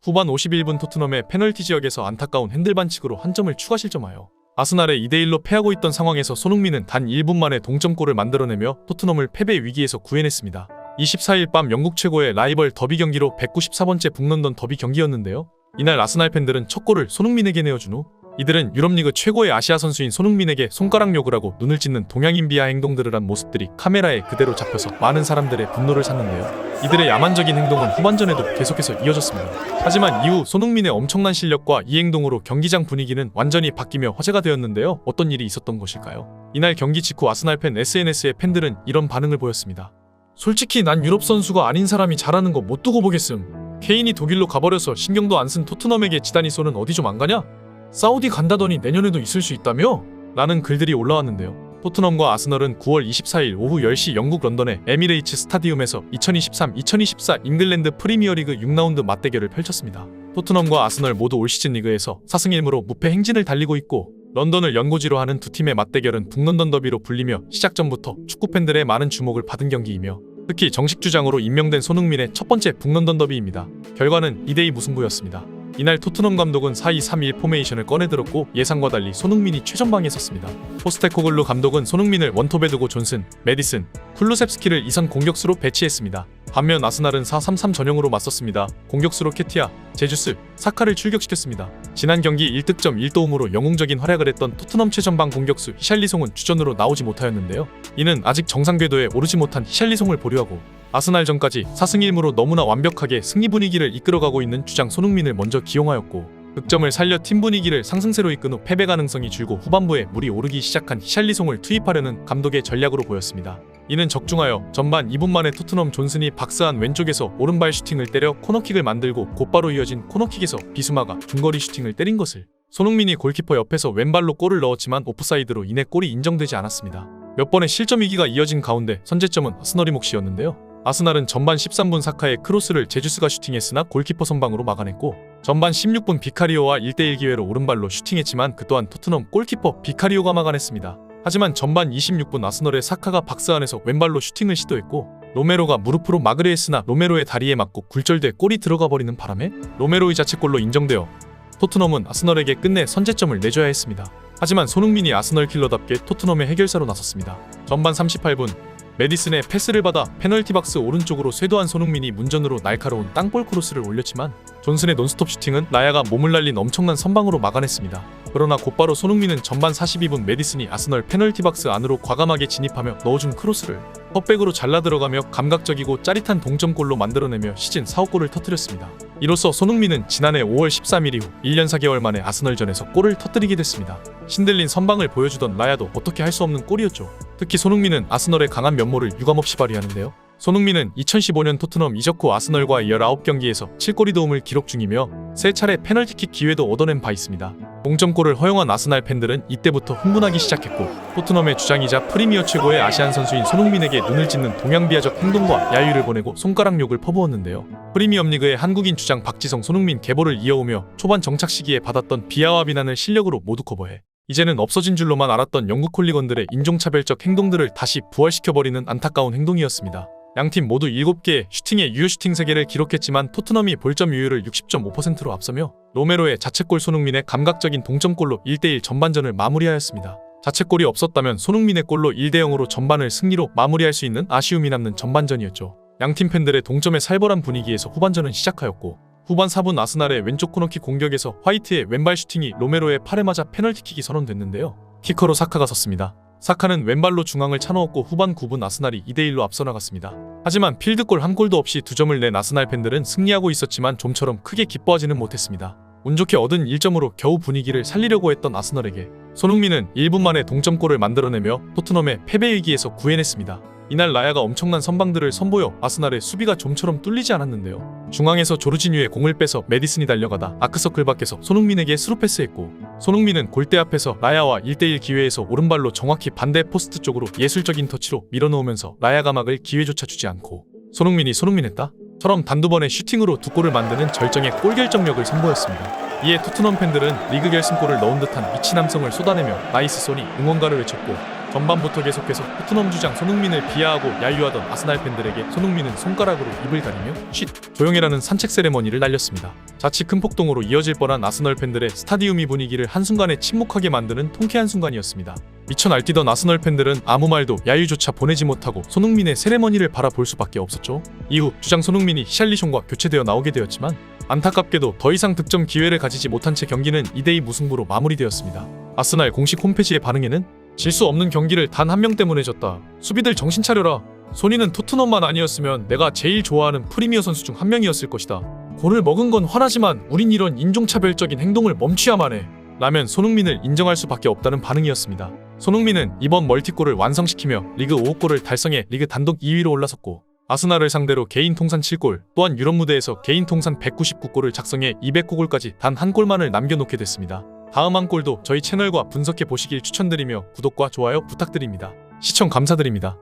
후반 51분 토트넘의 페널티 지역에서 안타까운 핸들 반칙으로 한 점을 추가 실점하여 아스날에 2대1로 패하고 있던 상황에서 손흥민은 단 1분 만에 동점골을 만들어내며 토트넘을 패배 위기에서 구해냈습니다. 24일 밤 영국 최고의 라이벌 더비 경기로 194번째 북런던 더비 경기였는데요. 이날 아스날 팬들은 첫 골을 손흥민에게 내어준 후 이들은 유럽리그 최고의 아시아 선수인 손흥민에게 손가락 욕을 하고 눈을 찢는 동양인 비하 행동들을 한 모습들이 카메라에 그대로 잡혀서 많은 사람들의 분노를 샀는데요. 이들의 야만적인 행동은 후반전에도 계속해서 이어졌습니다. 하지만 이후 손흥민의 엄청난 실력과 이 행동으로 경기장 분위기는 완전히 바뀌며 화제가 되었는데요. 어떤 일이 있었던 것일까요? 이날 경기 직후 아스날 팬 SNS의 팬들은 이런 반응을 보였습니다. 솔직히 난 유럽 선수가 아닌 사람이 잘하는 거 못 두고 보겠음. 케인이 독일로 가버려서 신경도 안 쓴 토트넘에게 지다니 손은 어디 좀 안 가냐? 사우디 간다더니 내년에도 있을 수 있다며? 라는 글들이 올라왔는데요. 토트넘과 아스널은 9월 24일 오후 10시 영국 런던의 에미레이츠 스타디움에서 2023-2024 잉글랜드 프리미어리그 6라운드 맞대결을 펼쳤습니다. 토트넘과 아스널 모두 올 시즌 리그에서 4승 1무로 무패 행진을 달리고 있고 런던을 연고지로 하는 두 팀의 맞대결은 북런던 더비로 불리며 시작 전부터 축구팬들의 많은 주목을 받은 경기이며 특히 정식 주장으로 임명된 손흥민의 첫 번째 북런던 더비입니다. 결과는 2대2 무승부였습니다. 이날 토트넘 감독은 4-2-3-1 포메이션을 꺼내들었고 예상과 달리 손흥민이 최전방에 섰습니다. 포스테코글루 감독은 손흥민을 원톱에 두고 존슨, 메디슨, 쿨루셉스키를 2선 공격수로 배치했습니다. 반면 아스날은 4-3-3 전형으로 맞섰습니다. 공격수로 케티아, 제주스, 사카를 출격시켰습니다. 지난 경기 1득점 1도움으로 영웅적인 활약을 했던 토트넘 최전방 공격수 히샬리송은 주전으로 나오지 못하였는데요. 이는 아직 정상 궤도에 오르지 못한 히샬리송을 보류하고 아스날전까지 4승 1무로 너무나 완벽하게 승리 분위기를 이끌어가고 있는 주장 손흥민을 먼저 기용하였고 득점을 살려 팀 분위기를 상승세로 이끈 후 패배 가능성이 줄고 후반부에 물이 오르기 시작한 히샬리송을 투입하려는 감독의 전략으로 보였습니다. 이는 적중하여 전반 2분 만에 토트넘 존슨이 박스안 왼쪽에서 오른발 슈팅을 때려 코너킥을 만들고 곧바로 이어진 코너킥에서 비수마가 중거리 슈팅을 때린 것을 손흥민이 골키퍼 옆에서 왼발로 골을 넣었지만 오프사이드로 인해 골이 인정되지 않았습니다. 몇 번의 실점 위기가 이어진 가운데 선제점은 아스널이 몫이었는데요. 아스날은 전반 13분 사카의 크로스를 제주스가 슈팅했으나 골키퍼 선방으로 막아냈고 전반 16분 비카리오와 1대1 기회로 오른발로 슈팅했지만 그 또한 토트넘 골키퍼 비카리오가 막아냈습니다. 하지만 전반 26분 아스널의 사카가 박스 안에서 왼발로 슈팅을 시도했고 로메로가 무릎으로 막으려 했으나 로메로의 다리에 맞고 굴절돼 골이 들어가 버리는 바람에 로메로의 자책골로 인정되어 토트넘은 아스널에게 끝내 선제점을 내줘야 했습니다. 하지만 손흥민이 아스널 킬러답게 토트넘의 해결사로 나섰습니다. 전반 38분 메디슨의 패스를 받아 페널티 박스 오른쪽으로 쇄도한 손흥민이 문전으로 날카로운 땅볼 크로스를 올렸지만 존슨의 논스톱 슈팅은 라야가 몸을 날린 엄청난 선방으로 막아냈습니다. 그러나 곧바로 손흥민은 전반 42분 메디슨이 아스널 페널티 박스 안으로 과감하게 진입하며 넣어준 크로스를 헛백으로 잘라 들어가며 감각적이고 짜릿한 동점골로 만들어내며 시즌 4호골을 터뜨렸습니다. 이로써 손흥민은 지난해 5월 13일 이후 1년 4개월 만에 아스널전에서 골을 터뜨리게 됐습니다. 신들린 선방을 보여주던 라야도 어떻게 할 수 없는 골이었죠. 특히 손흥민은 아스널의 강한 면모를 유감없이 발휘하는데요. 손흥민은 2015년 토트넘 이적 후 아스널과 19경기에서 7골이 도움을 기록 중이며 3차례 페널티킥 기회도 얻어낸 바 있습니다. 동점골을 허용한 아스날 팬들은 이때부터 흥분하기 시작했고 토트넘의 주장이자 프리미어 최고의 아시안 선수인 손흥민에게 눈을 찢는 동양비하적 행동과 야유를 보내고 손가락 욕을 퍼부었는데요. 프리미엄리그의 한국인 주장 박지성 손흥민 계보를 이어오며 초반 정착 시기에 받았던 비하와 비난을 실력으로 모두 커버해 이제는 없어진 줄로만 알았던 영국 홀리건들의 인종차별적 행동들을 다시 부활시켜버리는 안타까운 행동이었습니다. 양팀 모두 7개의 슈팅의 유효 슈팅 3개를 기록했지만 토트넘이 볼점 유효를 60.5%로 앞서며 로메로의 자책골 손흥민의 감각적인 동점골로 1대1 전반전을 마무리하였습니다. 자책골이 없었다면 손흥민의 골로 1대0으로 전반을 승리로 마무리할 수 있는 아쉬움이 남는 전반전이었죠. 양팀 팬들의 동점의 살벌한 분위기에서 후반전은 시작하였고 후반 4분 아스날의 왼쪽 코너킥 공격에서 화이트의 왼발 슈팅이 로메로의 팔에 맞아 페널티킥이 선언됐는데요. 키커로 사카가 섰습니다. 사카는 왼발로 중앙을 차넣었고 후반 9분 아스날이 2대1로 앞서 나갔습니다. 하지만 필드골 한 골도 없이 2점을 낸 아스날 팬들은 승리하고 있었지만 좀처럼 크게 기뻐하지는 못했습니다. 운 좋게 얻은 1점으로 겨우 분위기를 살리려고 했던 아스널에게 손흥민은 1분 만에 동점골을 만들어내며 토트넘의 패배 위기에서 구해냈습니다. 이날 라야가 엄청난 선방들을 선보여 아스날의 수비가 좀처럼 뚫리지 않았는데요. 중앙에서 조르지뉴의 공을 빼서 메디슨이 달려가다 아크서클 밖에서 손흥민에게 스루 패스했고 손흥민은 골대 앞에서 라야와 1대1 기회에서 오른발로 정확히 반대 포스트 쪽으로 예술적인 터치로 밀어넣으면서 라야가 막을 기회조차 주지 않고 손흥민이 손흥민했다? 처럼 단두번의 슈팅으로 두 골을 만드는 절정의 골 결정력을 선보였습니다. 이에 토트넘 팬들은 리그 결승골을 넣은 듯한 미친 함성을 쏟아내며 나이스 소니 응원가를 외쳤고 전반부터 계속해서 토트넘 주장 손흥민을 비하하고 야유하던 아스날 팬들에게 손흥민은 손가락으로 입을 가리며 쉿 조용해라는 산책 세레머니를 날렸습니다. 자칫 큰 폭동으로 이어질 뻔한 아스널 팬들의 스타디움이 분위기를 한순간에 침묵하게 만드는 통쾌한 순간이었습니다. 미쳐 날뛰던 아스널 팬들은 아무 말도 야유조차 보내지 못하고 손흥민의 세레머니를 바라볼 수밖에 없었죠. 이후 주장 손흥민이 히샬리숑과 교체되어 나오게 되었지만 안타깝게도 더 이상 득점 기회를 가지지 못한 채 경기는 2대2 무승부로 마무리되었습니다. 아스날 공식 홈페이지의 반응에는 질 수 없는 경기를 단 한 명 때문에 졌다. 수비들 정신 차려라. 소니는 토트넘만 아니었으면 내가 제일 좋아하는 프리미어 선수 중 한 명이었을 것이다. 골을 먹은 건 화나지만 우린 이런 인종차별적인 행동을 멈춰야만 해. 라면 손흥민을 인정할 수밖에 없다는 반응이었습니다. 손흥민은 이번 멀티골을 완성시키며 리그 5골을 달성해 리그 단독 2위로 올라섰고 아스날을 상대로 개인 통산 7골, 또한 유럽 무대에서 개인 통산 199골을 작성해 209골까지 단 한 골만을 남겨놓게 됐습니다. 다음 한 골도 저희 채널과 분석해 보시길 추천드리며 구독과 좋아요 부탁드립니다. 시청 감사드립니다.